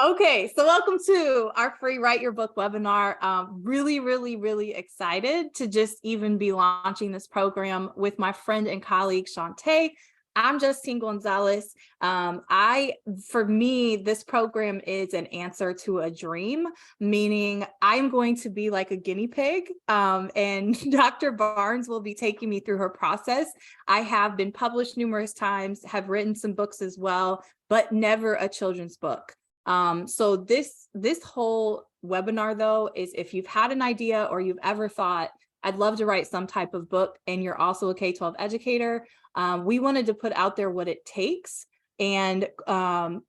Okay, so welcome to our free Write Your Book webinar. Really excited to just even be launching this program with my friend and colleague, Shantae. I'm Justine Gonzalez. For me, this program is an answer to a dream, meaning I'm going to be like a guinea pig, and Dr. Barnes will be taking me through her process. I have been published numerous times, have written some books as well, but never a children's book. So this whole webinar, though, is if you've had an idea or you've ever thought, I'd love to write some type of book, and you're also a K-12 educator, we wanted to put out there what it takes. And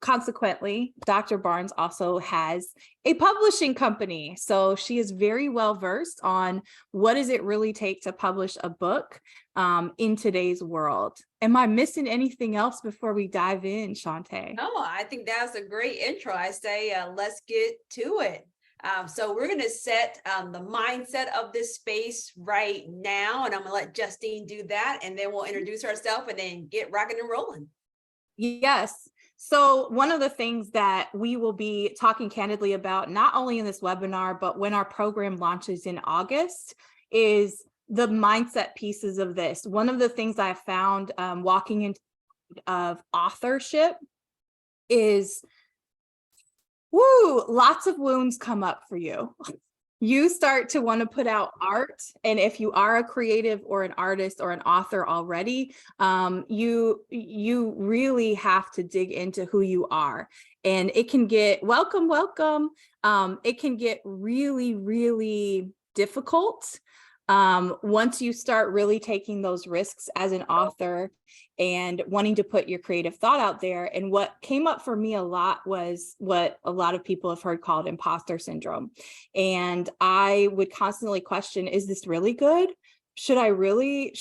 consequently, Dr. Barnes also has a publishing company. So she is very well versed on what does it really take to publish a book in today's world. Am I missing anything else before we dive in, Shantae? No, I think that's a great intro. I say, let's get to it. So we're going to set the mindset of this space right now, and I'm going to let Justine do that, and then we'll introduce ourselves and then get rocking and rolling. Yes. So one of the things that we will be talking candidly about, not only in this webinar, but when our program launches in August, is the mindset pieces of this. One of the things I found walking into of authorship is, lots of wounds come up for you. You start to want to put out art. And if you are a creative or an artist or an author already, you really have to dig into who you are. And it can get, welcome. It can get really difficult once you start really taking those risks as an author and wanting to put your creative thought out there. And what came up for me a lot was what a lot of people have heard called imposter syndrome. And I would constantly question, is this really good? Should I really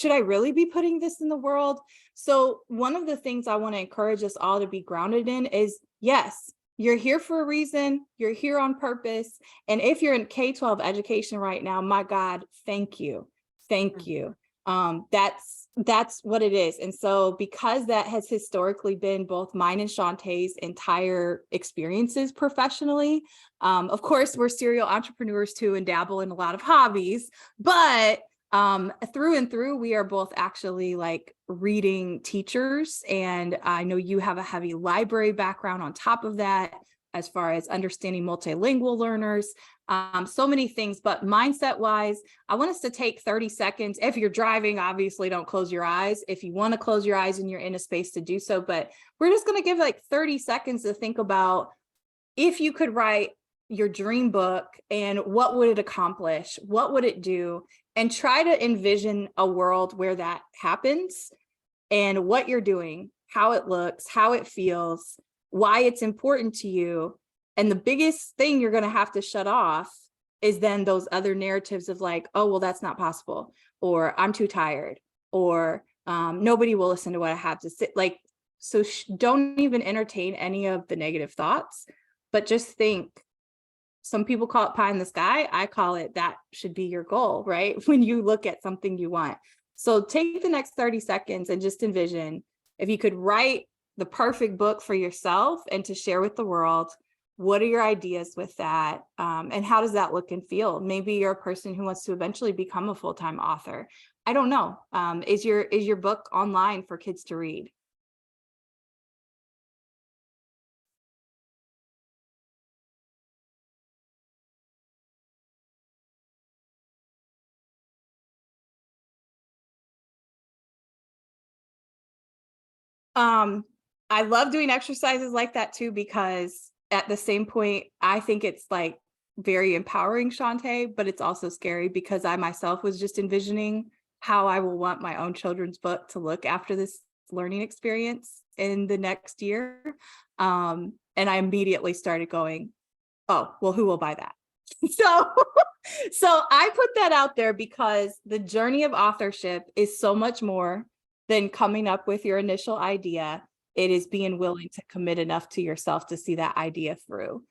be putting this in the world? So one of the things I want to encourage us all to be grounded in is, yes, you're here for a reason. You're here on purpose. And if you're in K-12 education right now, my God, thank you. Thank you. That's what it is. And so because that has historically been both mine and Shantae's entire experiences professionally, of course, we're serial entrepreneurs too and dabble in a lot of hobbies, but through and through, we are both actually like reading teachers. And I know you have a heavy library background on top of that, as far as understanding multilingual learners, so many things. But mindset wise, I want us to take 30 seconds. If you're driving, obviously don't close your eyes. If you want to close your eyes and you're in a space to do so, but we're just going to give like 30 seconds to think about if you could write your dream book and what would it accomplish? What would it do? And try to envision a world where that happens and what you're doing, how it looks, how it feels, why it's important to you. And the biggest thing you're going to have to shut off is then those other narratives of like, oh, well, that's not possible, or I'm too tired, or nobody will listen to what I have to say. Like, so don't even entertain any of the negative thoughts, but just think. Some people call it pie in the sky. I call it that should be your goal, right? When you look at something you want. So take the next 30 seconds and just envision if you could write the perfect book for yourself and to share with the world. What are your ideas with that? And how does that look and feel? Maybe you're a person who wants to eventually become a full-time author. I don't know. Is your book online for kids to read? I love doing exercises like that too, because at the same point, I think it's like very empowering, Shantae, but it's also scary because I myself was just envisioning how I will want my own children's book to look after this learning experience in the next year. And I immediately started going, oh, well, who will buy that? So, so I put that out there because the journey of authorship is so much more than coming up with your initial idea. It is being willing to commit enough to yourself to see that idea through.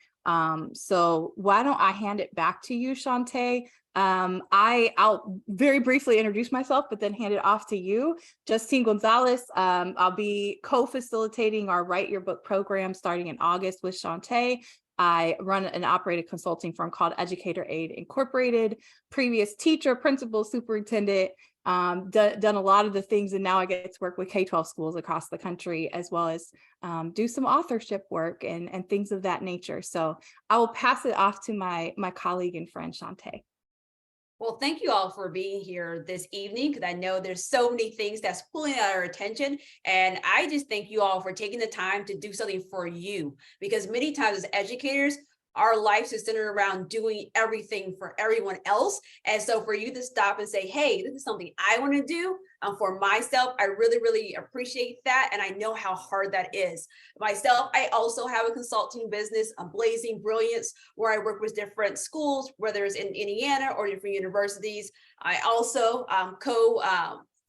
So why don't I hand it back to you, Shantae? I'll very briefly introduce myself, but then hand it off to you, Justine Gonzalez. I'll be co-facilitating our Write Your Book program starting in August with Shantae. I run and operate a consulting firm called Educator Aid Incorporated, previous teacher, principal, superintendent, done a lot of the things, and now I get to work with K-12 schools across the country, as well as do some authorship work and things of that nature. So I will pass it off to my colleague and friend, Shantae. Well, thank you all for being here this evening, because I know there's so many things that's pulling out our attention. And I just thank you all for taking the time to do something for you, because many times as educators, our lives is centered around doing everything for everyone else. And so for you to stop and say, hey, this is something I want to do for myself, I really, really appreciate that. And I know how hard that is. Myself, I also have a consulting business, Blazing Brilliance, where I work with different schools, whether it's in Indiana or different universities. I also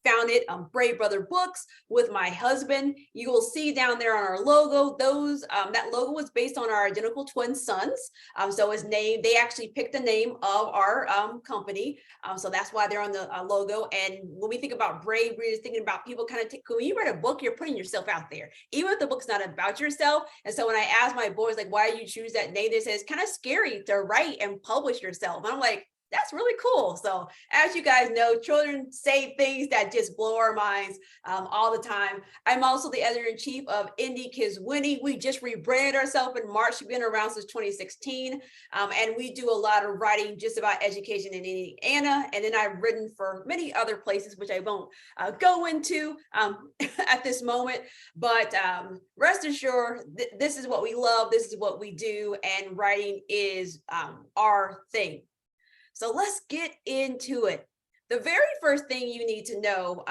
founded Brave Brother Books with my husband. You will see down there on our logo, that logo was based on our identical twin sons. So his name, they actually picked the name of our company. So that's why they're on the logo. And when we think about Brave, we're just thinking about people kind of, when you write a book, you're putting yourself out there, even if the book's not about yourself. And so when I asked my boys, like, why do you choose that name? They said, it's kind of scary to write and publish yourself. And I'm like, that's really cool. So as you guys know, children say things that just blow our minds all the time. I'm also the editor-in-chief of Indie Kids Winnie. We just rebranded ourselves in March. We've been around since 2016. And we do a lot of writing just about education in Indiana. And then I've written for many other places, which I won't go into at this moment. But rest assured, this is what we love. This is what we do. And writing is our thing. So let's get into it. The very first thing you need to know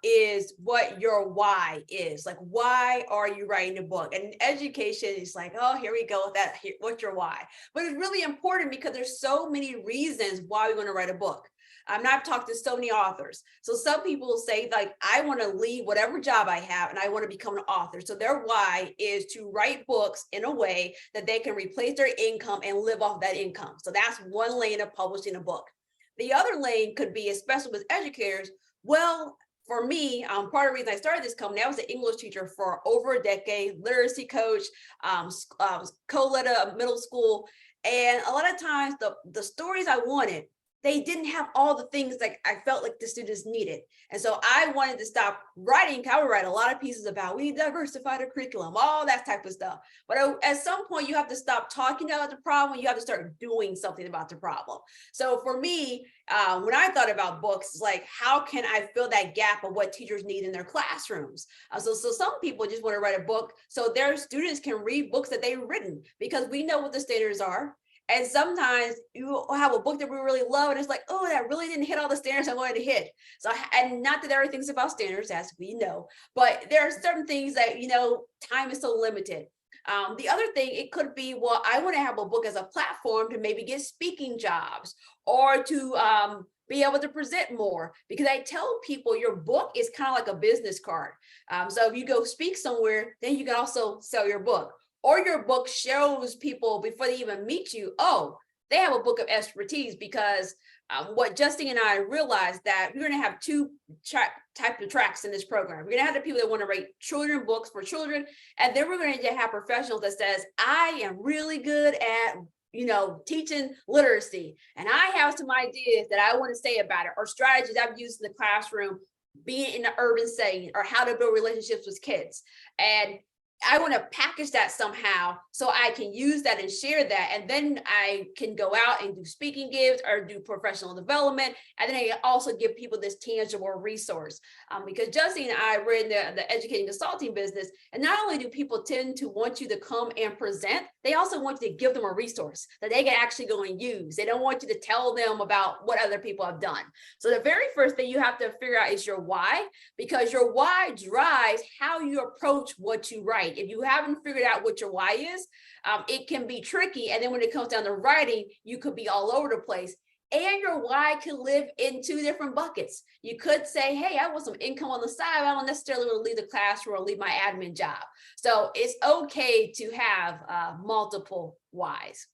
is what your why is. Like, why are you writing a book? And education is like, oh, here we go with that. What's your why? But it's really important because there's so many reasons why we want to write a book. I've talked to so many authors. So some people say, like, I want to leave whatever job I have and I want to become an author. So their why is to write books in a way that they can replace their income and live off that income. So that's one lane of publishing a book. The other lane could be, especially with educators, well, for me, part of the reason I started this company, I was an English teacher for over a decade, literacy coach, co-led a middle school. And a lot of times the stories I wanted, they didn't have all the things that I felt like the students needed. And so I wanted to stop writing. I would write a lot of pieces about, we diversify the curriculum, all that type of stuff. But at some point you have to stop talking about the problem. You have to start doing something about the problem. So for me, when I thought about books, it's like, how can I fill that gap of what teachers need in their classrooms? So some people just want to write a book so their students can read books that they've written, because we know what the standards are. And sometimes you have a book that we really love and it's like, oh, that really didn't hit all the standards I wanted to hit. So, and not that everything's about standards, as we know, but there are certain things that, time is so limited. The other thing, it could be, well, I want to have a book as a platform to maybe get speaking jobs or to be able to present more, because I tell people your book is kind of like a business card. So if you go speak somewhere, then you can also sell your book. Or your book shows people before they even meet you, oh, they have a book of expertise, because what Justine and I realized that we're going to have two types of tracks in this program. We're going to have the people that want to write children books for children, and then we're going to have professionals that says, I am really good at teaching literacy, and I have some ideas that I want to say about it, or strategies I've used in the classroom, being in the urban setting, or how to build relationships with kids. And I want to package that somehow so I can use that and share that. And then I can go out and do speaking gigs or do professional development. And then I can also give people this tangible resource. Because Justine and I were in the educating consulting business. And not only do people tend to want you to come and present, they also want you to give them a resource that they can actually go and use. They don't want you to tell them about what other people have done. So the very first thing you have to figure out is your why, because your why drives how you approach what you write. If you haven't figured out what your why is, it can be tricky. And then when it comes down to writing, you could be all over the place. And your why can live in two different buckets. You could say, hey, I want some income on the side. I don't necessarily want to leave the classroom or leave my admin job. So it's okay to have multiple whys.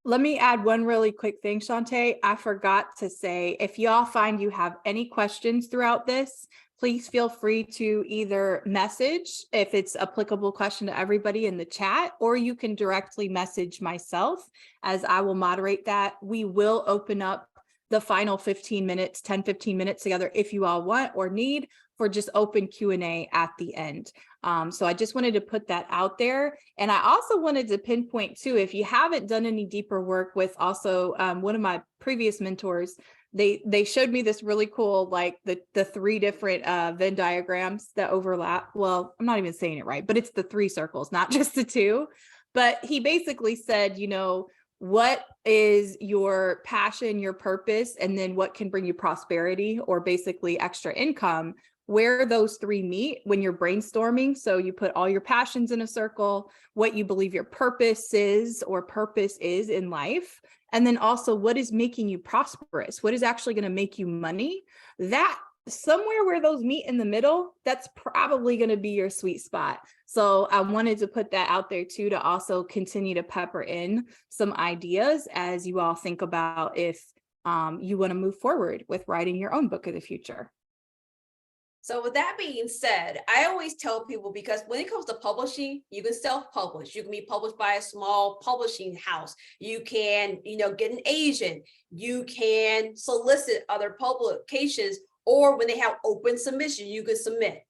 Let me add one really quick thing, Shantae. I forgot to say, if y'all find you have any questions throughout this, please feel free to either message if it's applicable question to everybody in the chat, or you can directly message myself as I will moderate that. We will open up the final 15 minutes, 10-15 minutes together if you all want or need, for just open Q&A at the end. So I just wanted to put that out there. And I also wanted to pinpoint too, if you haven't done any deeper work with also one of my previous mentors, they showed me this really cool, like the three different Venn diagrams that overlap. Well, I'm not even saying it right, but it's the three circles, not just the two. But he basically said, you know, what is your passion, your purpose, and then what can bring you prosperity or basically extra income, where those three meet when you're brainstorming. So you put all your passions in a circle, what you believe your purpose is in life, and then also what is making you prosperous, what is actually going to make you money. That somewhere where those meet in the middle, that's probably going to be your sweet spot. So I wanted to put that out there too, to also continue to pepper in some ideas as you all think about if you want to move forward with writing your own book of the future. So with that being said, I always tell people, because when it comes to publishing, you can self-publish. You can be published by a small publishing house. You can, get an agent. You can solicit other publications, or when they have open submission, you can submit.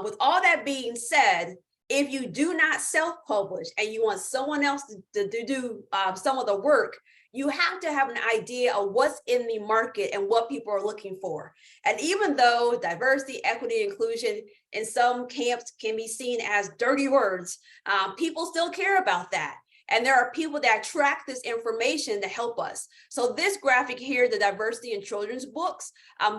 With all that being said, if you do not self-publish and you want someone else to do some of the work, you have to have an idea of what's in the market and what people are looking for. And even though diversity, equity, inclusion in some camps can be seen as dirty words, people still care about that. And there are people that track this information to help us. So this graphic here, the diversity in children's books,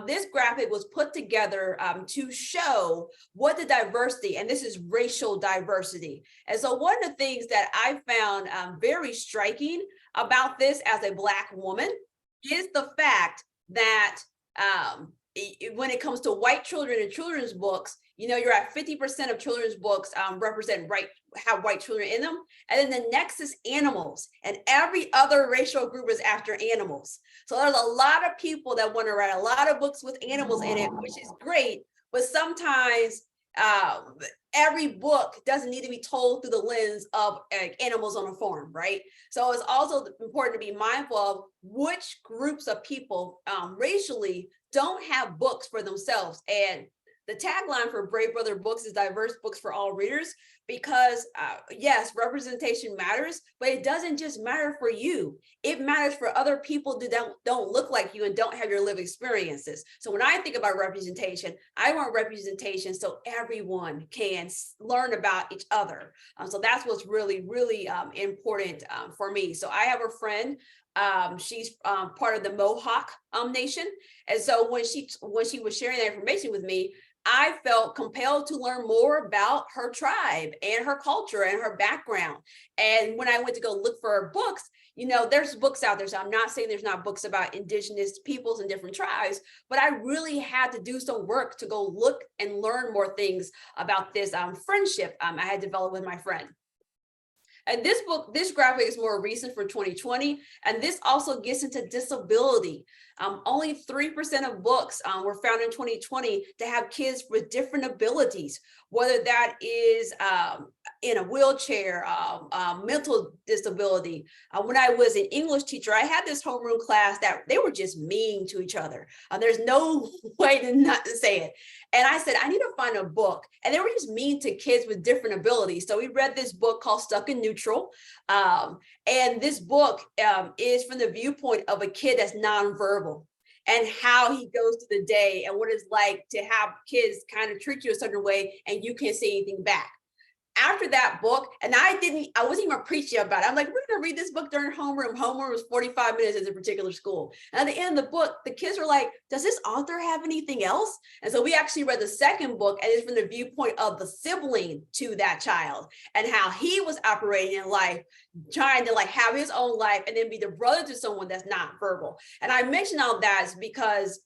this graphic was put together to show what the diversity, and this is racial diversity. And so one of the things that I found very striking about this as a Black woman is the fact that when it comes to white children and children's books, you're at 50% of children's books have white children in them. And then the next is animals, and every other racial group is after animals. So there's a lot of people that want to write a lot of books with animals in it, which is great. But sometimes every book doesn't need to be told through the lens of animals on a farm, right? So it's also important to be mindful of which groups of people racially don't have books for themselves. And the tagline for Brave Brother Books is diverse books for all readers, because yes, representation matters, but it doesn't just matter for you. It matters for other people that don't look like you and don't have your lived experiences. So when I think about representation, I want representation so everyone can learn about each other. So that's what's really, really important for me. So I have a friend. She's part of the Mohawk Nation. And so when she was sharing that information with me, I felt compelled to learn more about her tribe and her culture and her background. And when I went to go look for her books, there's books out there. So I'm not saying there's not books about indigenous peoples and different tribes, but I really had to do some work to go look and learn more things about this friendship I had developed with my friend. And this graphic is more recent for 2020. And this also gets into disability. Only 3% of books were found in 2020 to have kids with different abilities, whether that is in a wheelchair, mental disability. When I was an English teacher, I had this homeroom class that they were just mean to each other. There's no way to not to say it. And I said, I need to find a book. And they were just mean to kids with different abilities. So we read this book called Stuck in Neutral. And this book is from the viewpoint of a kid that's nonverbal, and how he goes to the day and what it's like to have kids kind of treat you a certain way and you can't say anything back. After that book, and I wasn't even preaching about it. I'm like, we're gonna read this book during homeroom. Homeroom was 45 minutes at a particular school. And at the end of the book, the kids were like, does this author have anything else? And so we actually read the second book, and it's from the viewpoint of the sibling to that child and how he was operating in life, trying to have his own life and then be the brother to someone that's not verbal. And I mention all that because,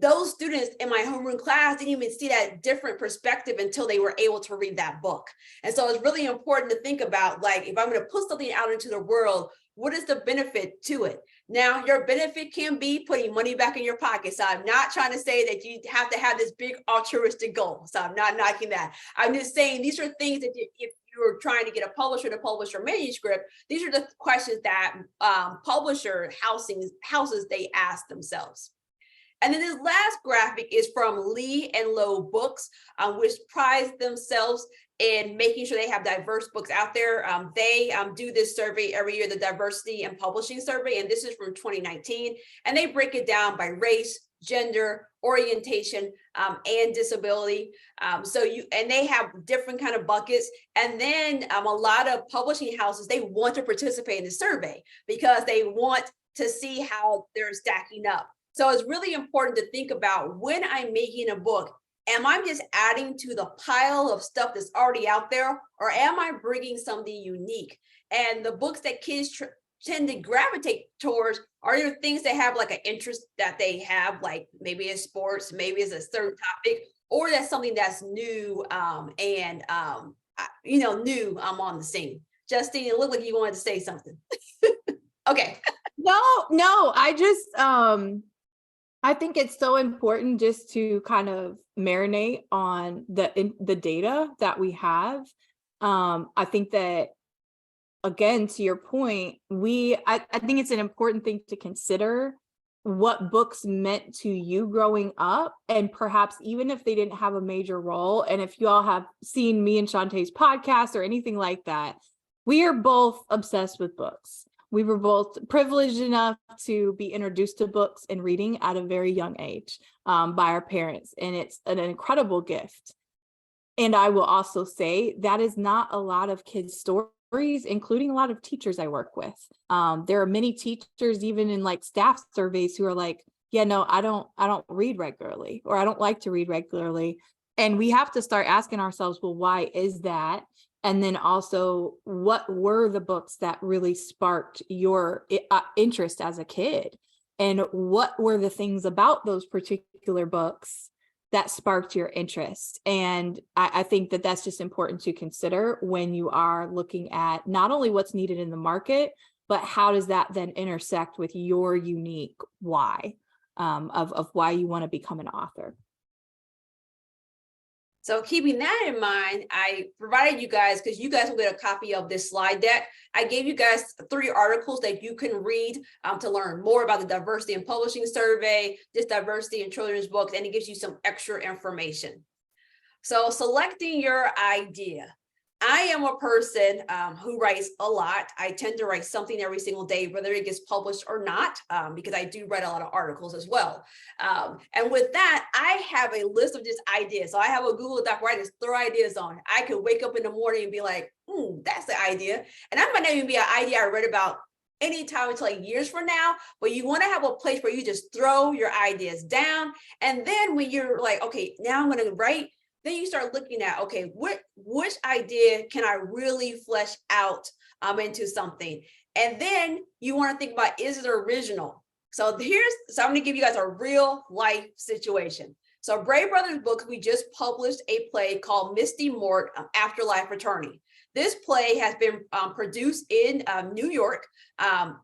those students in my homeroom class didn't even see that different perspective until they were able to read that book. And so it's really important to think about, if I'm going to put something out into the world, What is the benefit to it? Now, your benefit can be putting money back in your pocket. So I'm not trying to say that you have to have this big altruistic goal. So I'm not knocking that. I'm just saying these are things that if you're trying to get a publisher to publish your manuscript, these are the questions that publisher houses they ask themselves. And then this last graphic is from Lee and Low Books, which prize themselves in making sure they have diverse books out there. They do this survey every year, the Diversity in Publishing Survey, and this is from 2019. And they break it down by race, gender, orientation, and disability. And they have different kind of buckets. And then a lot of publishing houses, they want to participate in the survey because they want to see how they're stacking up. So it's really important to think about when I'm making a book, am I just adding to the pile of stuff that's already out there, or am I bringing something unique? And the books that kids tend to gravitate towards are there things that have like an interest that they have, like maybe it's sports, maybe it's a certain topic, or that's something that's new new on the scene. Justine, it looked like you wanted to say something. Okay. No, I just, I think it's so important just to kind of marinate on the data that we have. I think that, again, to your point, I think it's an important thing to consider what books meant to you growing up, and perhaps even if they didn't have a major role. And if you all have seen me and Shantae's podcast or anything like that, we are both obsessed with books. We were both privileged enough to be introduced to books and reading at a very young age by our parents. And it's an incredible gift. And I will also say that is not a lot of kids' stories, including a lot of teachers I work with. There are many teachers, even in like staff surveys, who are like, yeah, no, I don't read regularly, or I don't like to read regularly. And we have to start asking ourselves, well, why is that? And then also, what were the books that really sparked your interest as a kid? And what were the things about those particular books that sparked your interest? And I think that that's just important to consider when you are looking at not only what's needed in the market, but how does that then intersect with your unique why of why you want to become an author. So keeping that in mind, I provided you guys, because you guys will get a copy of this slide deck. I gave you guys 3 articles that you can read to learn more about the Diversity in Publishing Survey, this diversity in children's books, and it gives you some extra information. So selecting your idea. I am a person who writes a lot. I tend to write something every single day, whether it gets published or not, because I do write a lot of articles as well. And with that, I have a list of just ideas. So I have a Google Doc where I just throw ideas on. I could wake up in the morning and be like, that's the idea. And that might not even be an idea I read about anytime until like years from now, but you want to have a place where you just throw your ideas down. And then when you're like, okay, now I'm going to write, then you start looking at, okay, which idea can I really flesh out into something? And then you want to think about, is it original? So I'm going to give you guys a real life situation. So Bray Brothers Books, we just published a play called Misty Mort, Afterlife Attorney. This play has been produced in New York.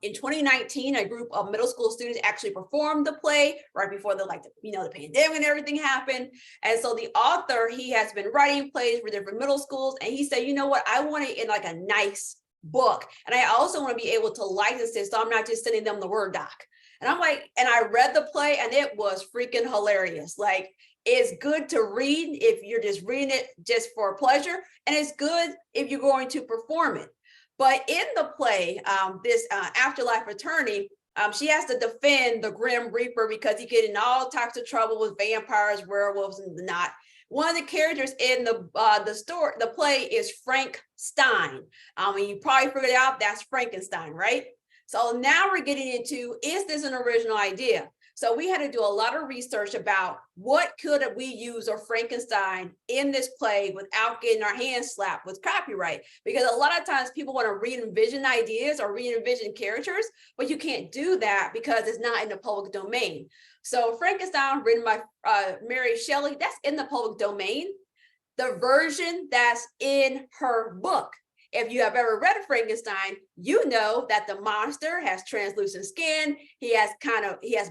In 2019, a group of middle school students actually performed the play right before the pandemic and everything happened. And so the author, he has been writing plays for different middle schools. And he said, you know what, I want it in like a nice book. And I also want to be able to license it, so I'm not just sending them the Word doc. And I'm like, and I read the play and it was freaking hilarious. Like, it's good to read if you're just reading it just for pleasure, and it's good if you're going to perform it. But in the play, this afterlife attorney, she has to defend the Grim Reaper because he get in all types of trouble with vampires, werewolves, and not. One of the characters in the play is Frank Stein. And you probably figured out that's Frankenstein, right? So now we're getting into, is this an original idea? So we had to do a lot of research about what could we use of Frankenstein in this play without getting our hands slapped with copyright. Because a lot of times people want to re-envision ideas or re-envision characters, but you can't do that because it's not in the public domain. So Frankenstein, written by Mary Shelley, that's in the public domain. The version that's in her book If you have ever read Frankenstein, you know that the monster has translucent skin. He has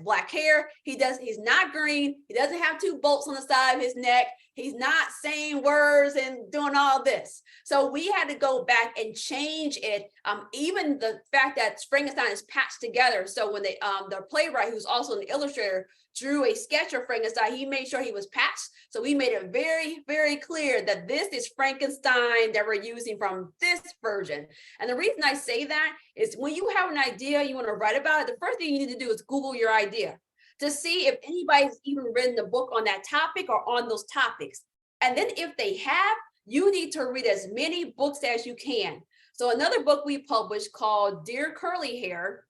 black hair. He's not green. He doesn't have two bolts on the side of his neck. He's not saying words and doing all this. So we had to go back and change it. Even the fact that Frankenstein is patched together. So when the playwright, who's also an illustrator, drew a sketch of Frankenstein, he made sure he was patched. So we made it very, very clear that this is Frankenstein that we're using from this version. And the reason I say that is when you have an idea, you want to write about it, the first thing you need to do is Google your idea to see if anybody's even written a book on that topic or on those topics. And then if they have, you need to read as many books as you can. So another book we published called Dear Curly Hair,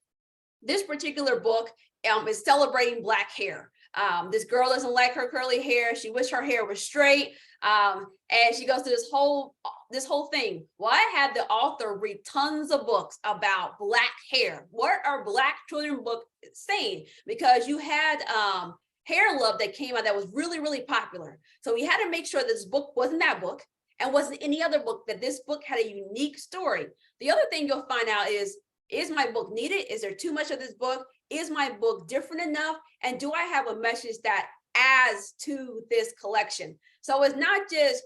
this particular book is celebrating Black hair. This girl doesn't like her curly hair. She wished her hair was straight. And she goes through this whole thing. Well, I had the author read tons of books about Black hair. What are Black children books saying? Because you had Hair Love that came out that was really, really popular. So we had to make sure this book wasn't that book and wasn't any other book, that this book had a unique story. The other thing you'll find out is my book needed? Is there too much of this book? Is my book different enough? And do I have a message that adds to this collection? So it's not just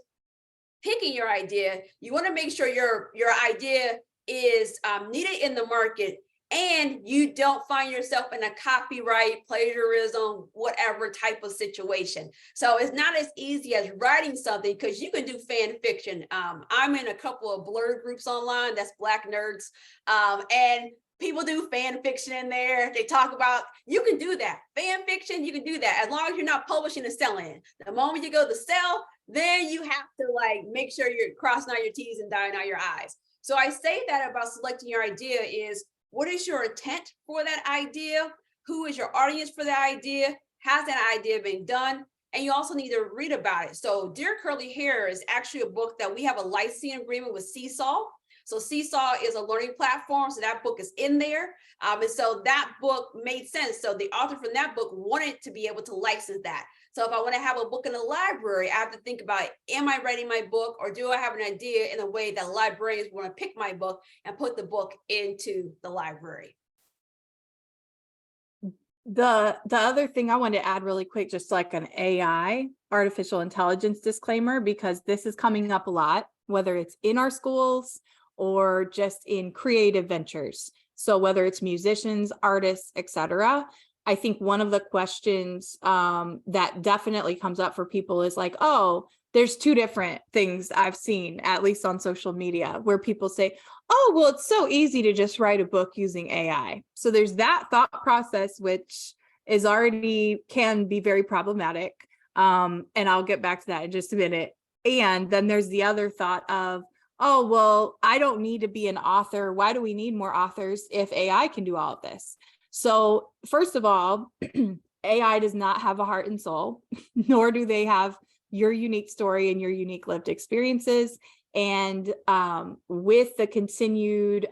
picking your idea. You want to make sure your idea is needed in the market, and you don't find yourself in a copyright, plagiarism, whatever type of situation. So it's not as easy as writing something, because you can do fan fiction. I'm in a couple of blurred groups online, that's Black nerds, and people do fan fiction in there. They talk about, you can do that. Fan fiction, you can do that as long as you're not publishing and selling. The moment you go to sell, then you have to make sure you're crossing out your T's and dotting out your I's. So I say that about selecting your idea is, what is your intent for that idea? Who is your audience for that idea? Has that idea been done? And you also need to read about it. So Dear Curly Hair is actually a book that we have a licensing agreement with Seesaw. So Seesaw is a learning platform. So that book is in there. And so that book made sense. So the author from that book wanted to be able to license that. So if I want to have a book in the library, I have to think about, am I writing my book, or do I have an idea in a way that librarians want to pick my book and put the book into the library? The other thing I wanted to add really quick, just like an AI, artificial intelligence disclaimer, because this is coming up a lot, whether it's in our schools or just in creative ventures. So whether it's musicians, artists, etc. I think one of the questions that definitely comes up for people is like, oh, there's two different things I've seen, at least on social media, where people say, oh, well, it's so easy to just write a book using AI. So there's that thought process, which is already can be very problematic. And I'll get back to that in just a minute. And then there's the other thought of, oh, well, I don't need to be an author. Why do we need more authors if AI can do all of this? So first of all, AI does not have a heart and soul, nor do they have your unique story and your unique lived experiences. And with the continued,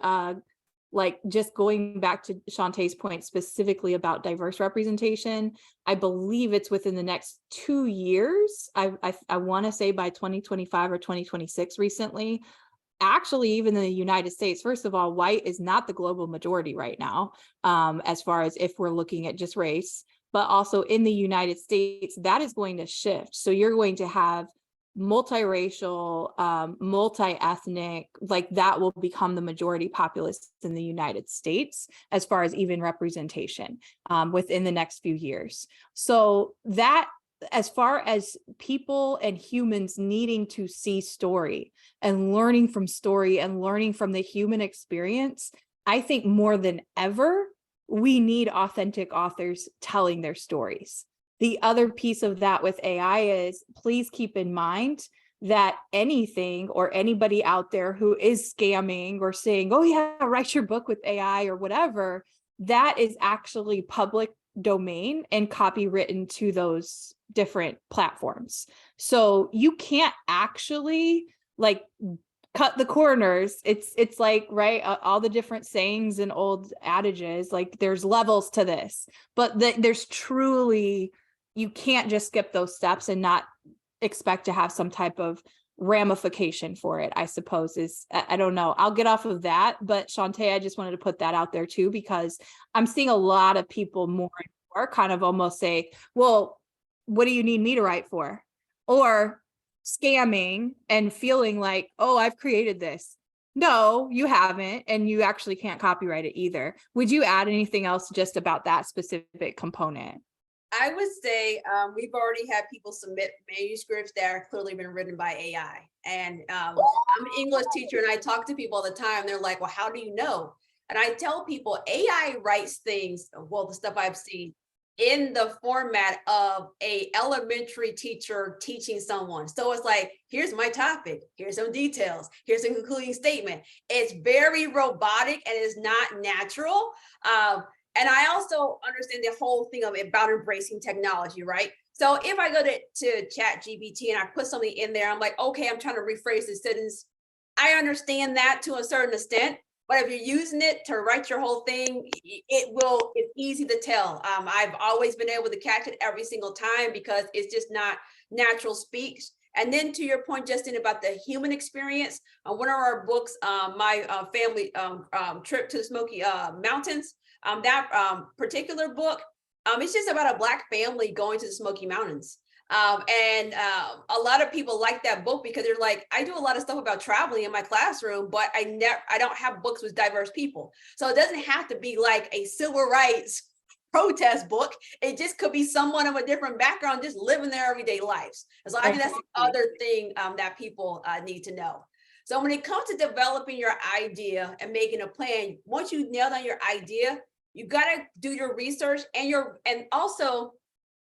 just going back to Shantae's point specifically about diverse representation, I believe it's within the next 2 years. I want to say by 2025 or 2026 recently. Actually, even in the United States, first of all, white is not the global majority right now, as far as if we're looking at just race, but also in the United States, that is going to shift. So you're going to have multiracial, multi-ethnic, that will become the majority populace in the United States, as far as even representation within the next few years. So that, as far as people and humans needing to see story and learning from story and learning from the human experience, I think more than ever, we need authentic authors telling their stories. The other piece of that with AI is, please keep in mind that anything or anybody out there who is scamming or saying, oh yeah, write your book with AI or whatever, that is actually public domain and copywritten to those different platforms. So you can't actually cut the corners. It's like, right, all the different sayings and old adages, there's levels to this, but there's truly, you can't just skip those steps and not expect to have some type of ramification for it, I suppose, is, I don't know. I'll get off of that. But Shantae, I just wanted to put that out there too, because I'm seeing a lot of people more and more kind of almost say, well, what do you need me to write for? Or scamming and feeling like, oh, I've created this. No, you haven't. And you actually can't copyright it either. Would you add anything else just about that specific component? I would say we've already had people submit manuscripts that are clearly been written by AI. And I'm an English teacher and I talk to people all the time. They're like, well, how do you know? And I tell people AI writes things, well, the stuff I've seen in the format of a elementary teacher teaching someone. So it's like, here's my topic, here's some details, here's a concluding statement. It's very robotic and it's not natural. And I also understand the whole thing of about embracing technology, right? So if I go to ChatGPT and I put something in there, I'm like, okay, I'm trying to rephrase this sentence. I understand that to a certain extent, but if you're using it to write your whole thing, it's easy to tell. I've always been able to catch it every single time because it's just not natural speech. And then to your point, Justin, about the human experience, one of our books, my family trip to the Smoky Mountains, that particular book, it's just about a Black family going to the Smoky Mountains. And a lot of people like that book because they're like, I do a lot of stuff about traveling in my classroom, but I don't have books with diverse people. So it doesn't have to be like a civil rights protest book. It just could be someone of a different background, just living their everyday lives. And so I think that's the other thing that people need to know. So when it comes to developing your idea and making a plan, once you nail down your idea, you got to do your research and also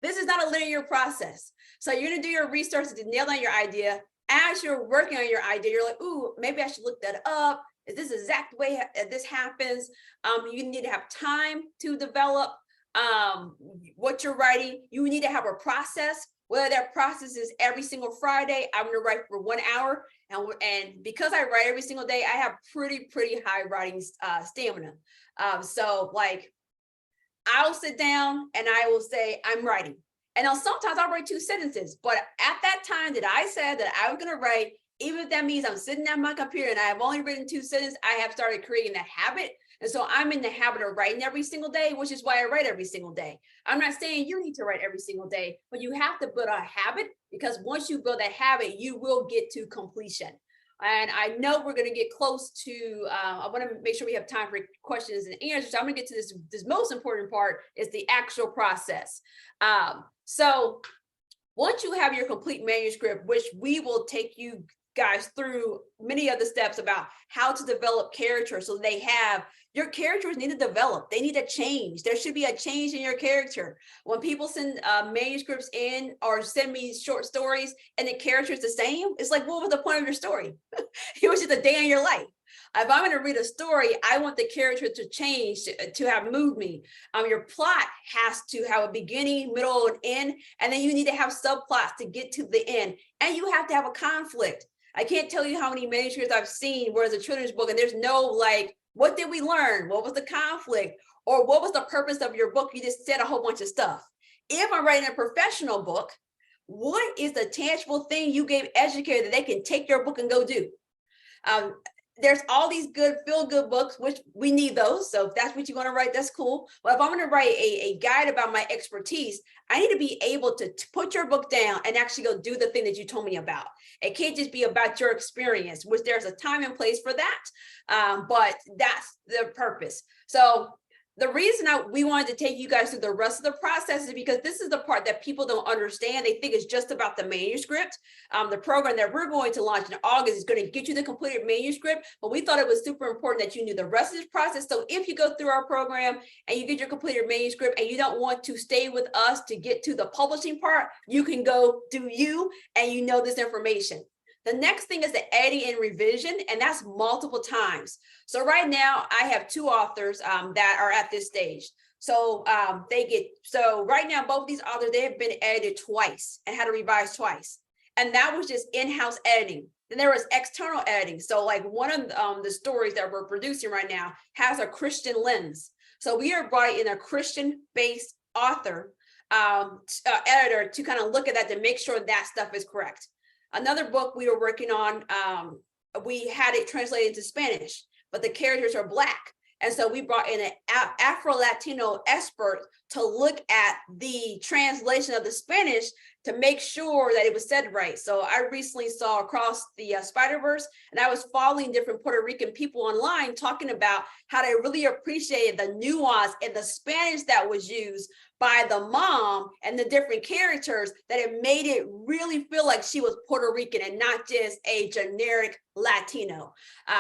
this is not a linear process. So you're going to do your research to nail down your idea. As you're working on your idea, you're like, ooh, maybe I should look that up. Is this the exact way this happens? You need to have time to develop what you're writing. You need to have a process, whether that process is every single Friday, I'm going to write for 1 hour. And because I write every single day, I have pretty high writing stamina. So like, I'll sit down and I will say, I'm writing. And now sometimes I'll write 2 sentences, but at that time that I said that I was going to write, even if that means I'm sitting at my computer and I have only written 2 sentences, I have started creating that habit. And so I'm in the habit of writing every single day, which is why I write every single day. I'm not saying you need to write every single day, but you have to build a habit because once you build that habit, you will get to completion. And I know we're going to get close to, I want to make sure we have time for questions and answers. So I'm going to get to this most important part is the actual process. So once you have your complete manuscript, which we will take you guys through many of the steps about how to develop character. So your characters need to develop, they need to change. There should be a change in your character. When people send manuscripts in or send me short stories and the character is the same, it's like, what was the point of your story? It was just a day in your life. If I'm going to read a story, I want the character to change, to have moved me. Your plot has to have a beginning, middle, and end, and then you need to have subplots to get to the end. And you have to have a conflict. I can't tell you how many manuscripts I've seen where it's a children's book and there's no like, what did we learn? What was the conflict? Or what was the purpose of your book? You just said a whole bunch of stuff. If I'm writing a professional book, what is the tangible thing you gave educators that they can take your book and go do? There's all these good feel-good books, which we need those. So if that's what you're going to write, that's cool. But if I'm going to write a guide about my expertise, I need to be able to put your book down and actually go do the thing that you told me about. It can't just be about your experience, which there's a time and place for that. But that's the purpose. So the reason we wanted to take you guys through the rest of the process is because this is the part that people don't understand. They think it's just about the manuscript. The program that we're going to launch in August is going to get you the completed manuscript, but we thought it was super important that you knew the rest of this process. So if you go through our program and you get your completed manuscript and you don't want to stay with us to get to the publishing part, you can go do you and you know this information. The next thing is the editing and revision, and that's multiple times. So right now I have 2 authors that are at this stage. So right now, both of these authors, they have been edited twice and had to revise twice. And that was just in-house editing. Then there was external editing. So like one of the stories that we're producing right now has a Christian lens. So we are brought in a Christian-based author, editor to kind of look at that to make sure that stuff is correct. Another book we were working on, we had it translated into Spanish, but the characters are Black. And so we brought in an Afro-Latino expert to look at the translation of the Spanish to make sure that it was said right. So I recently saw Across the Spider-Verse, and I was following different Puerto Rican people online talking about how they really appreciated the nuance in the Spanish that was used by the mom and the different characters, that it made it really feel like she was Puerto Rican and not just a generic Latino.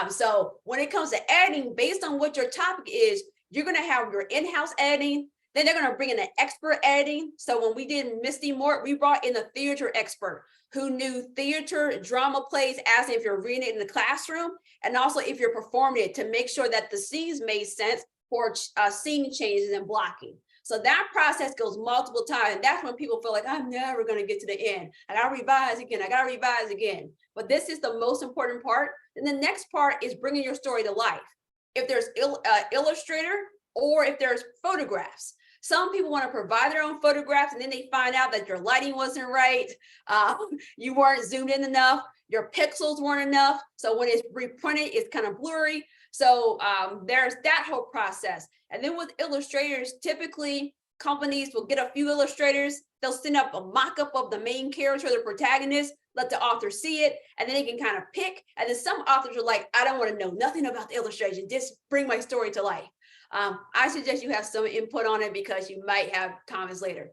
So when it comes to editing, based on what your topic is, you're going to have your in-house editing. Then they're going to bring in an expert editing. So when we did Misty Mort, we brought in a theater expert who knew theater drama plays, as if you're reading it in the classroom, and also if you're performing it, to make sure that the scenes made sense for scene changes and blocking. So that process goes multiple times. And that's when people feel like, I'm never going to get to the end. I got to revise again. I got to revise again. But this is the most important part. And the next part is bringing your story to life. If there's illustrator, or if there's photographs. Some people want to provide their own photographs, and then they find out that your lighting wasn't right. You weren't zoomed in enough. Your pixels weren't enough. So when it's reprinted, it's kind of blurry. So there's that whole process. And then with illustrators, typically companies will get a few illustrators. They'll send up a mock-up of the main character, the protagonist, let the author see it, and then they can kind of pick. And then some authors are like, I don't want to know nothing about the illustration, just bring my story to life. I suggest you have some input on it because you might have comments later.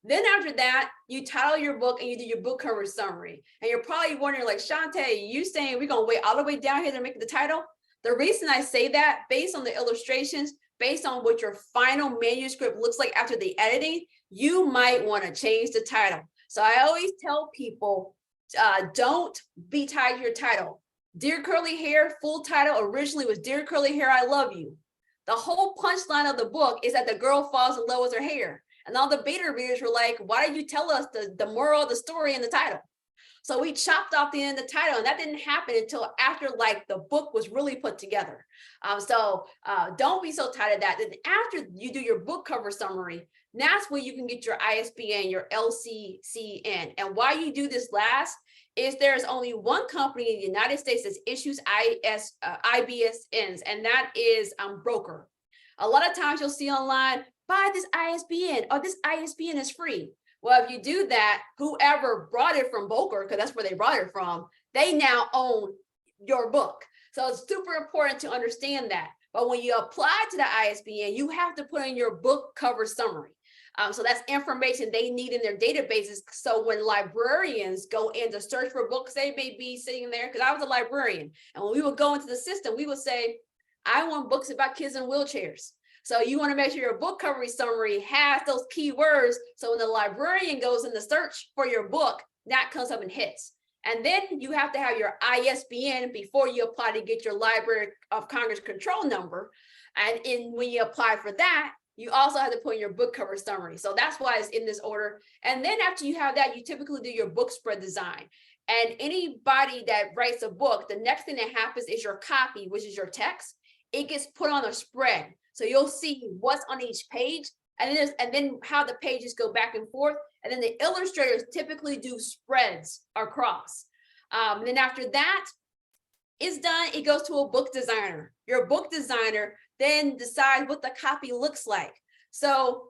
Then after that, you title your book and you do your book cover summary. And you're probably wondering, like, Shantae, you saying we're going to wait all the way down here to make the title? The reason I say that, based on the illustrations, based on what your final manuscript looks like after the editing, you might want to change the title. So I always tell people, don't be tied to your title. Dear Curly Hair, full title originally was Dear Curly Hair, I Love You. The whole punchline of the book is that the girl falls in love with her hair. And all the beta readers were like, why did you tell us the moral of the story in the title? So we chopped off the end of the title, and that didn't happen until after like the book was really put together. Don't be so tied to that. Then after you do your book cover summary, that's where you can get your ISBN, your LCCN. And why you do this last is there's only one company in the United States that issues IBSNs, and that is Broker. A lot of times you'll see online, buy this ISBN, or this ISBN is free. Well, if you do that, whoever brought it from Broker, because that's where they brought it from, they now own your book. So it's super important to understand that. But when you apply to the ISBN, you have to put in your book cover summary. So that's information they need in their databases. So when librarians go in to search for books, they may be sitting there, because I was a librarian. And when we would go into the system, we would say, I want books about kids in wheelchairs. So you want to make sure your book cover summary has those keywords. So when the librarian goes in the search for your book, that comes up and hits. And then you have to have your ISBN before you apply to get your Library of Congress control number. And when you apply for that, you also have to put in your book cover summary. So that's why it's in this order. And then after you have that, you typically do your book spread design. And anybody that writes a book, the next thing that happens is your copy, which is your text. It gets put on a spread. So you'll see what's on each page, and then how the pages go back and forth. And then the illustrators typically do spreads across. And then after that is done, it goes to a book designer. Your book designer then decides what the copy looks like. So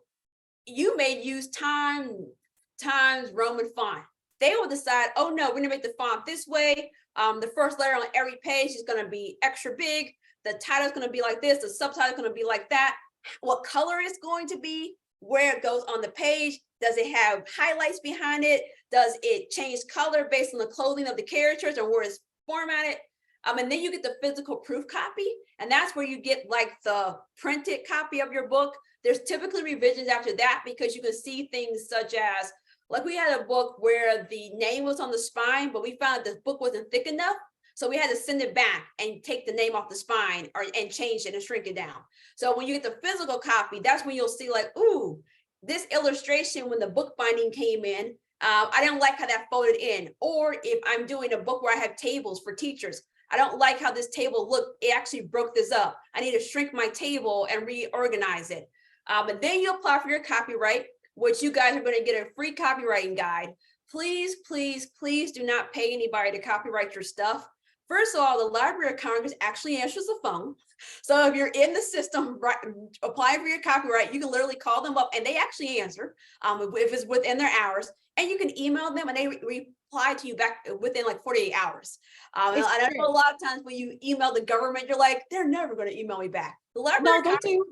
you may use Times Roman font. They will decide, oh no, we're gonna make the font this way. The first letter on every page is gonna be extra big. The title is going to be like this. The subtitle is going to be like that. What color it's going to be, where it goes on the page. Does it have highlights behind it? Does it change color based on the clothing of the characters or where it's formatted? And then you get the physical proof copy. And that's where you get like the printed copy of your book. There's typically revisions after that, because you can see things such as, like we had a book where the name was on the spine, but we found the book wasn't thick enough. So we had to send it back and take the name off the spine and change it and shrink it down. So when you get the physical copy, that's when you'll see like, ooh, this illustration when the book binding came in, I didn't like how that folded in. Or if I'm doing a book where I have tables for teachers, I don't like how this table looked. It actually broke this up. I need to shrink my table and reorganize it. And then you apply for your copyright, which you guys are going to get a free copywriting guide. please, please, please do not pay anybody to copyright your stuff. First of all, the Library of Congress actually answers the phone. So if you're in the system, right, applying for your copyright, you can literally call them up and they actually answer if it's within their hours. And you can email them and they reply to you back within like 48 hours. And It's I true. know a lot of times when you email the government, you're like, they're never going to email me back. The Library No, of they Congress, do.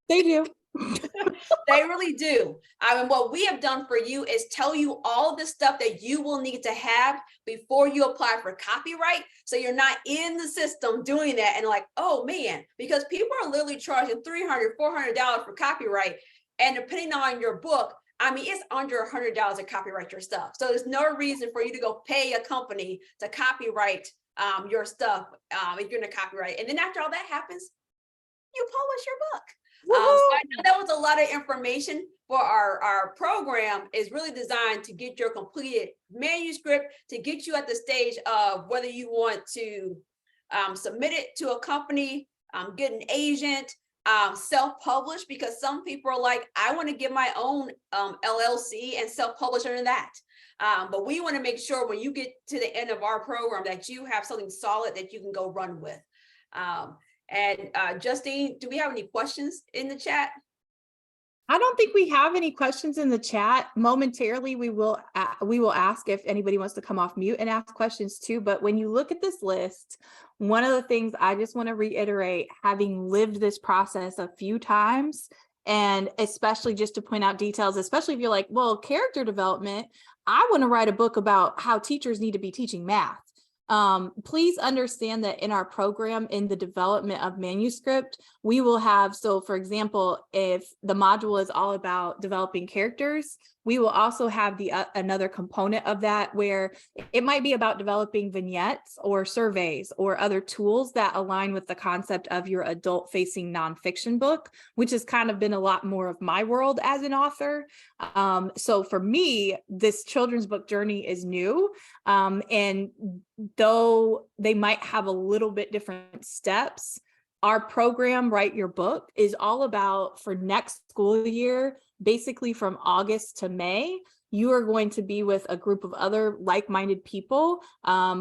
They do. they really do. I mean, what we have done for you is tell you all the stuff that you will need to have before you apply for copyright. So you're not in the system doing that and like, oh man, because people are literally charging $300, $400 for copyright. And depending on your book, I mean, it's under $100 to copyright your stuff. So there's no reason for you to go pay a company to copyright your stuff if you're in a copyright. And then after all that happens, you publish your book. So I know that was a lot of information for our program is really designed to get your completed manuscript, to get you at the stage of whether you want to submit it to a company, get an agent, self-publish, because some people are like, I want to get my own LLC and self-publish under that. But we want to make sure when you get to the end of our program that you have something solid that you can go run with. And Justine, do we have any questions in the chat? I don't think we have any questions in the chat. Momentarily, we will ask if anybody wants to come off mute and ask questions too. But when you look at this list, one of the things I just want to reiterate, having lived this process a few times, and especially just to point out details, especially if you're like, well, character development, I want to write a book about how teachers need to be teaching math. Please understand that in our program, in the development of manuscript, we will have, so for example, if the module is all about developing characters, we will also have the another component of that where it might be about developing vignettes or surveys or other tools that align with the concept of your adult facing nonfiction book, which has kind of been a lot more of my world as an author. So for me, this children's book journey is new. And though they might have a little bit different steps, our program, Write Your Book, is all about for next school year, basically from August to May, you are going to be with a group of other like-minded people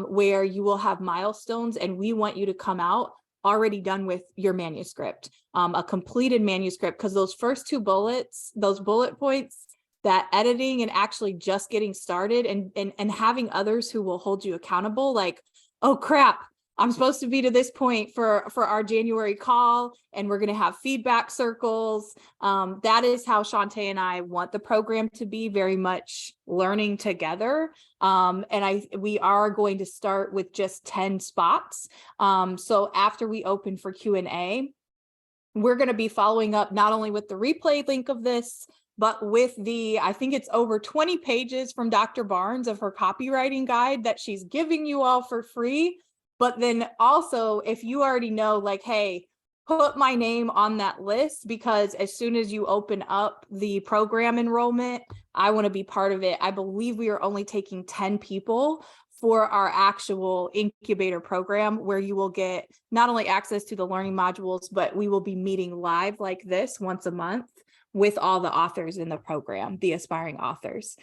where you will have milestones, and we want you to come out already done with your manuscript, a completed manuscript, because those first two bullets, those bullet points, that editing and actually just getting started and having others who will hold you accountable, like, oh crap, I'm supposed to be to this point for our January call, and we're going to have feedback circles. That is how Shantae and I want the program to be, very much learning together. And we are going to start with just 10 spots. So after we open for Q&A, we're going to be following up not only with the replay link of this, but with I think it's over 20 pages from Dr. Barnes of her copywriting guide that she's giving you all for free. But then also, if you already know, like, hey, put my name on that list, because as soon as you open up the program enrollment, I want to be part of it. I believe we are only taking 10 people for our actual incubator program, where you will get not only access to the learning modules, but we will be meeting live like this once a month with all the authors in the program, the aspiring authors.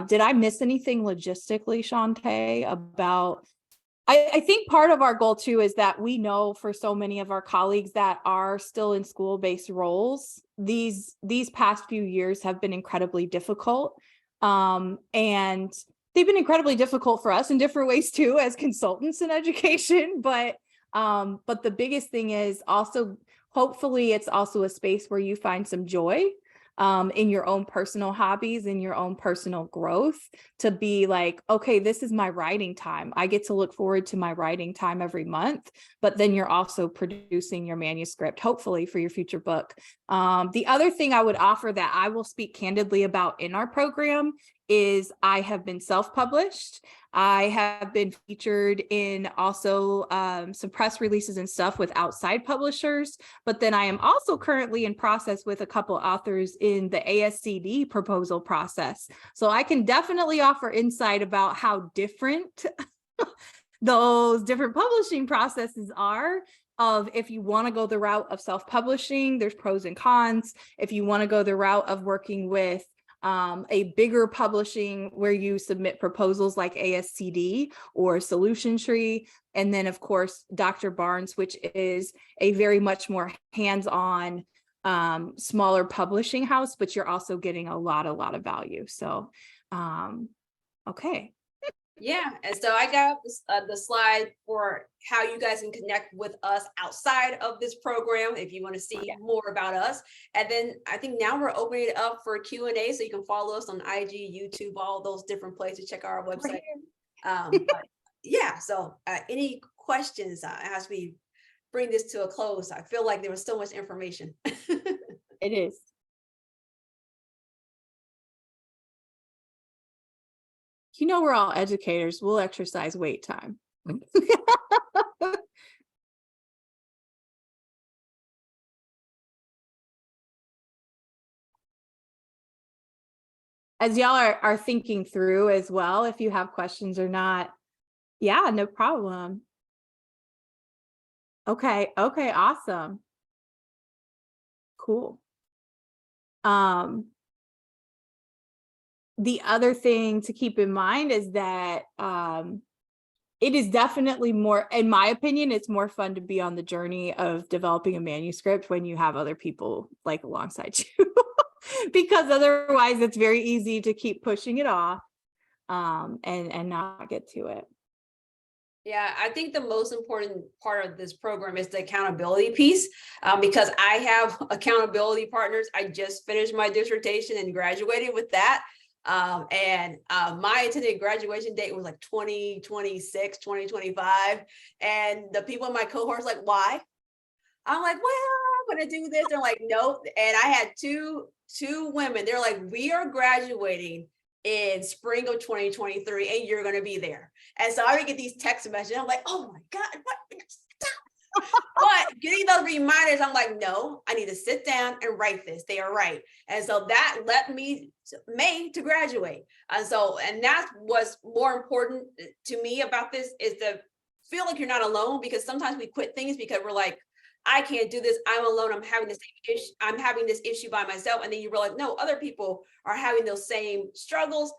Did I miss anything logistically, Shantae, about... I think part of our goal too is that we know for so many of our colleagues that are still in school-based roles, these past few years have been incredibly difficult. And they've been incredibly difficult for us in different ways too, as consultants in education. But the biggest thing is also, hopefully it's also a space where you find some joy in your own personal hobbies, in your own personal growth, to be like, okay, this is my writing time. I get to look forward to my writing time every month, but then you're also producing your manuscript, hopefully for your future book. The other thing I would offer that I will speak candidly about in our program is I have been self-published. I have been featured in also some press releases and stuff with outside publishers, but then I am also currently in process with a couple authors in the ASCD proposal process. So I can definitely offer insight about how different those different publishing processes are. Of if you want to go the route of self-publishing, there's pros and cons. If you want to go the route of working with a bigger publishing where you submit proposals like ASCD or Solution Tree. And then of course, Dr. Barnes, which is a very much more hands-on, smaller publishing house, but you're also getting a lot of value. So, okay. Yeah, and so I got this, the slide for how you guys can connect with us outside of this program if you want to see more about us. And then I think now we're opening it up for Q&A, so you can follow us on IG, YouTube, all those different places. Check our website. But yeah, so any questions as we bring this to a close? I feel like there was so much information. It is. You know, we're all educators. We'll exercise wait time. As y'all are thinking through as well, if you have questions or not. Yeah, no problem. Okay, awesome. Cool. The other thing to keep in mind is that it is definitely more, in my opinion, it's more fun to be on the journey of developing a manuscript when you have other people like alongside you, because otherwise it's very easy to keep pushing it off and not get to it. Yeah, I think the most important part of this program is the accountability piece, because I have accountability partners. I just finished my dissertation and graduated with that. My intended graduation date was like 2026, 2025. And the people in my cohort was like, why? I'm like, well, I'm gonna do this. They're like, nope. And I had two women. They're like, we are graduating in spring of 2023 and you're going to be there. And so I would get these text messages. I'm like, oh my God, what? But getting those reminders, I'm like, no, I need to sit down and write this. They are right. And so that led me May to graduate. And that's what's more important to me about this is to feel like you're not alone, because sometimes we quit things because we're like, I can't do this. I'm alone. I'm having this issue. I'm having this issue by myself. And then you realize, no, other people are having those same struggles.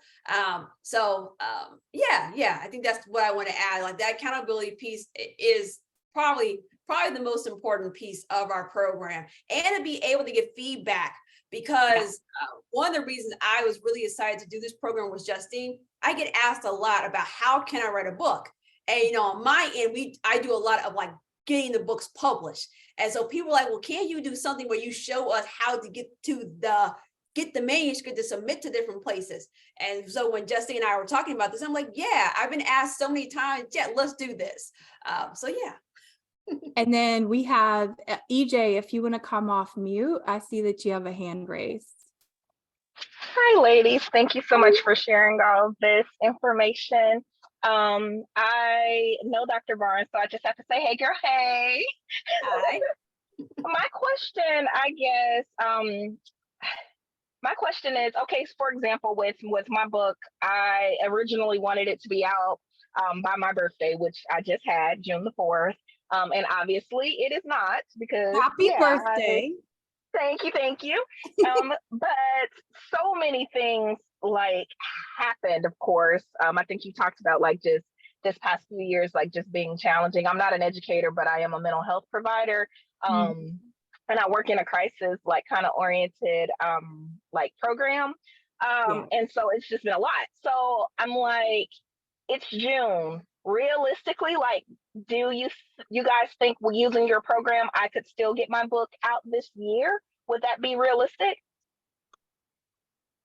Yeah, I think that's what I want to add. Like that accountability piece is probably the most important piece of our program, and to be able to get feedback, because one of the reasons I was really excited to do this program was Justine. I get asked a lot about how can I write a book? And on my end, I do a lot of like getting the books published. And so people are like, well, can you do something where you show us how to get the manuscript to submit to different places? And so when Justine and I were talking about this, I'm like, yeah, I've been asked so many times, yeah, let's do this. So yeah. And then we have EJ, if you want to come off mute, I see that you have a hand raised. Hi, ladies. Thank you so much for sharing all of this information. I know Dr. Barnes, so I just have to say, hey, girl, hey. Hi. My question, I guess, my question is, okay, so for example, with my book, I originally wanted it to be out by my birthday, which I just had, June the 4th. And obviously it is not, because happy birthday. Thank you. But so many things like happened, of course. I think you talked about like just this past few years, like just being challenging. I'm not an educator, but I am a mental health provider. And I work in a crisis, like kind of oriented, like program. And so it's just been a lot. So I'm like, it's June. Realistically, like, do you guys think using your program, I could still get my book out this year? Would that be realistic?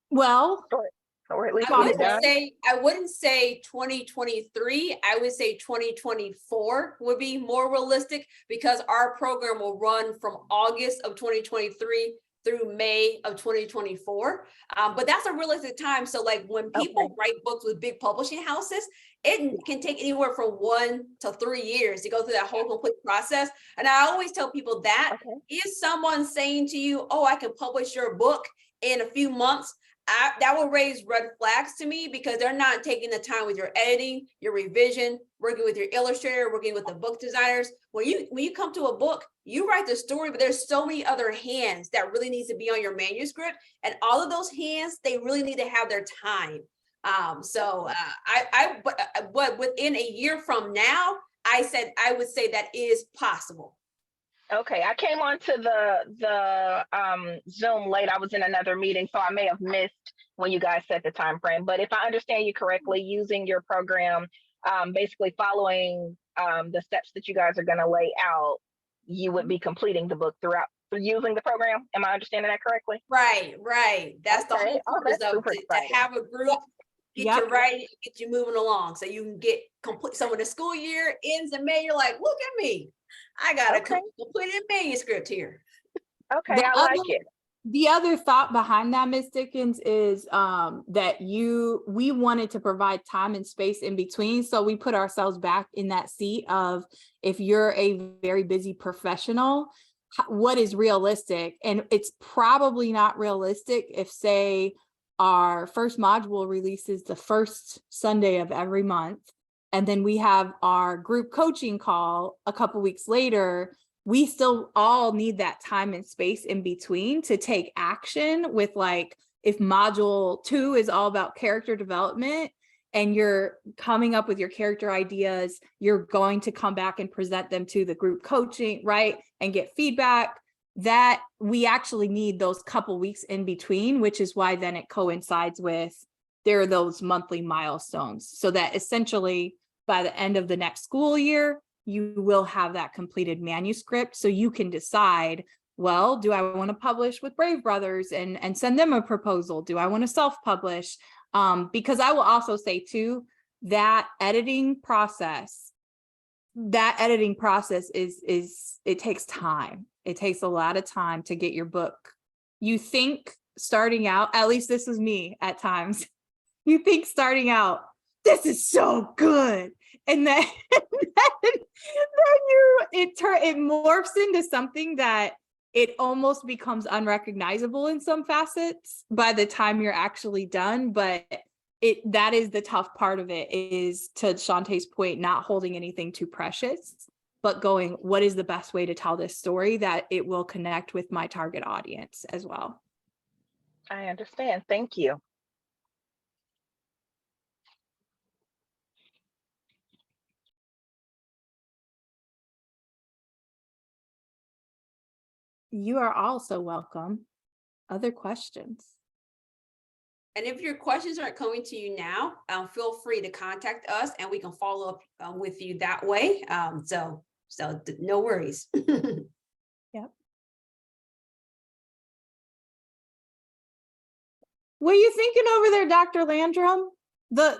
Well, or at least I wouldn't say 2023. I would say 2024 would be more realistic, because our program will run from August of 2023 through May of 2024. But that's a realistic time. So like when people write books with big publishing houses, it can take anywhere from 1 to 3 years to go through that whole complete process. And I always tell people that is someone saying to you, oh, I can publish your book in a few months, that will raise red flags to me because they're not taking the time with your editing, your revision, working with your illustrator, working with the book designers. When you come to a book, you write the story, but there's so many other hands that really needs to be on your manuscript, and all of those hands, they really need to have their time. But within a year from now, I would say that is possible. Okay, I came onto the Zoom late. I was in another meeting, so I may have missed when you guys set the time frame. But if I understand you correctly, using your program, basically following the steps that you guys are going to lay out, you would be completing the book through using the program. Am I understanding that correctly? Right. That's the whole purpose of to have a group, get you writing, get you moving along, so you can get complete. So when the school year ends in May, you're like, look at me. I got a completed manuscript here. Okay, I like it. The other thought behind that, Ms. Dickens, is that we wanted to provide time and space in between. So we put ourselves back in that seat of, if you're a very busy professional, what is realistic? And it's probably not realistic if, say, our first module releases the first Sunday of every month, and then we have our group coaching call a couple weeks later. We still all need that time and space in between to take action with, like, if module 2 is all about character development and you're coming up with your character ideas, you're going to come back and present them to the group coaching, right? And get feedback. That we actually need those couple weeks in between, which is why then it coincides with, there are those monthly milestones, so that essentially by the end of the next school year, you will have that completed manuscript, so you can decide, well, do I want to publish with Brave Brothers and send them a proposal? Do I want to self-publish? Because I will also say too, that editing process is it takes time. It takes a lot of time to get your book. You think starting out, at least this is me at times, you think starting out, this is so good. And then, it morphs into something that it almost becomes unrecognizable in some facets by the time you're actually done. But that is the tough part of it, is, to Shantae's point, not holding anything too precious, but going, what is the best way to tell this story that it will connect with my target audience as well? I understand. Thank you. You are also welcome. Other questions? And if your questions aren't coming to you now, feel free to contact us and we can follow up with you that way. So no worries. Yep. What are you thinking over there, Dr. Landrum?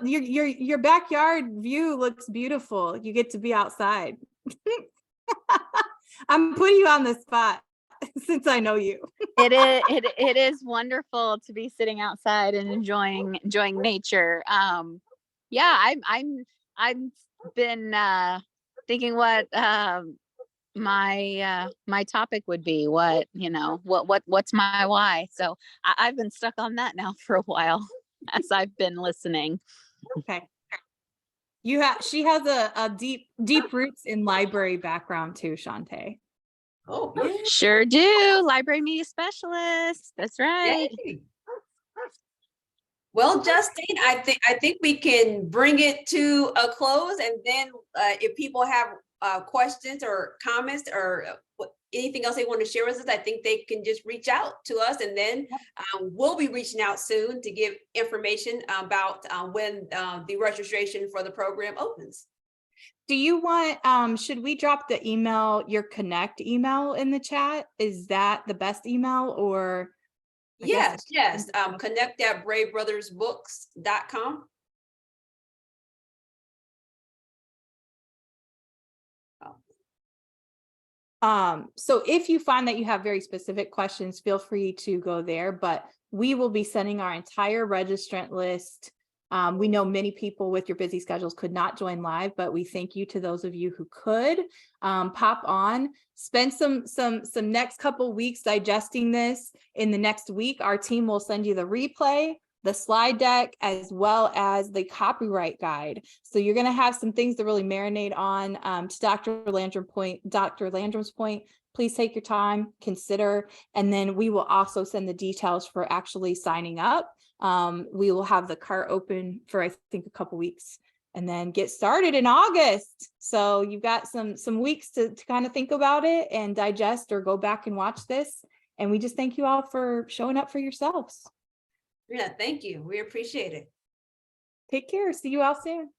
Your backyard view looks beautiful. You get to be outside. I'm putting you on the spot since I know you. It is wonderful to be sitting outside and enjoying nature. Yeah, I've been thinking what my topic would be, what's my why. So I've been stuck on that now for a while as I've been listening. Okay. She has a deep roots in library background too, Shantae. Oh, yeah. Sure do. Library media specialist. That's right. Yay. Well, Justine, I think we can bring it to a close, and then if people have questions or comments or anything else they want to share with us, I think they can just reach out to us, and then we'll be reaching out soon to give information about when the registration for the program opens. Do you want, should we drop the email, your Connect email in the chat? Is that the best email, or? Yes. Connect at bravebrothersbooks.com. So if you find that you have very specific questions, feel free to go there, but we will be sending our entire registrant list We know many people with your busy schedules could not join live, but we thank you to those of you who could pop on, spend some next couple weeks digesting this. In the next week, our team will send you the replay, the slide deck, as well as the copyright guide. So you're going to have some things to really marinate on. To Dr. Landrum's point, please take your time, consider, and then we will also send the details for actually signing up. We will have the cart open for, I think, a couple weeks and then get started in August. So you've got some weeks to kind of think about it and digest or go back and watch this. And we just thank you all for showing up for yourselves. Yeah, thank you. We appreciate it. Take care. See you all soon.